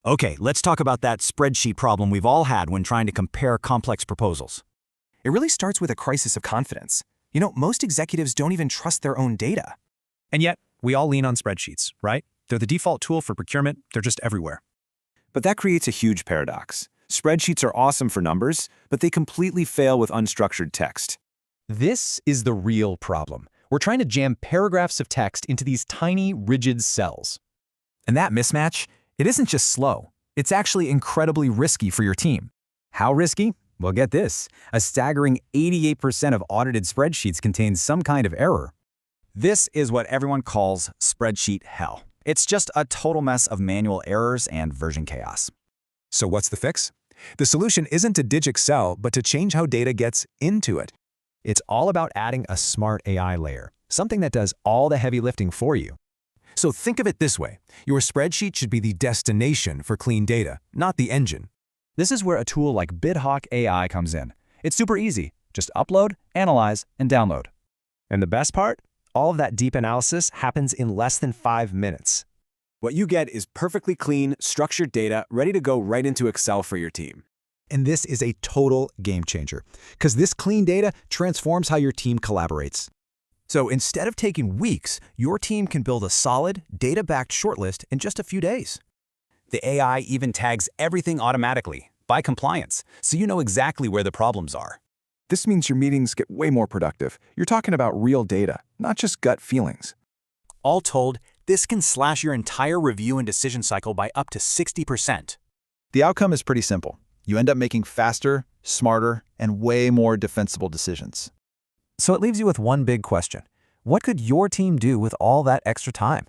Okay, let's talk about that spreadsheet problem we've all had when trying to compare complex proposals. It really starts with a crisis of confidence. Most executives don't even trust their own data. And yet, we all lean on spreadsheets, right? They're the default tool for procurement. They're just everywhere. But that creates a huge paradox. Spreadsheets are awesome for numbers, but they completely fail with unstructured text. This is the real problem. We're trying to jam paragraphs of text into these tiny, rigid cells. And that mismatch, it isn't just slow. It's actually incredibly risky for your team. How risky? Well, get this. A staggering 88% of audited spreadsheets contain some kind of error. This is what everyone calls spreadsheet hell. It's just a total mess of manual errors and version chaos. So what's the fix? The solution isn't to ditch Excel, but to change how data gets into it. It's all about adding a smart AI layer, something that does all the heavy lifting for you. So think of it this way. Your spreadsheet should be the destination for clean data, not the engine. This is where a tool like BidHawk AI comes in. It's super easy. Just upload, analyze, and download. And the best part? All of that deep analysis happens in less than 5 minutes. What you get is perfectly clean, structured data ready to go right into Excel for your team. And this is a total game changer, because this clean data transforms how your team collaborates. So instead of taking weeks, your team can build a solid, data-backed shortlist in just a few days. The AI even tags everything automatically, by compliance, so you know exactly where the problems are. This means your meetings get way more productive. You're talking about real data, not just gut feelings. All told, this can slash your entire review and decision cycle by up to 60%. The outcome is pretty simple. You end up making faster, smarter, and way more defensible decisions. So it leaves you with one big question. What could your team do with all that extra time?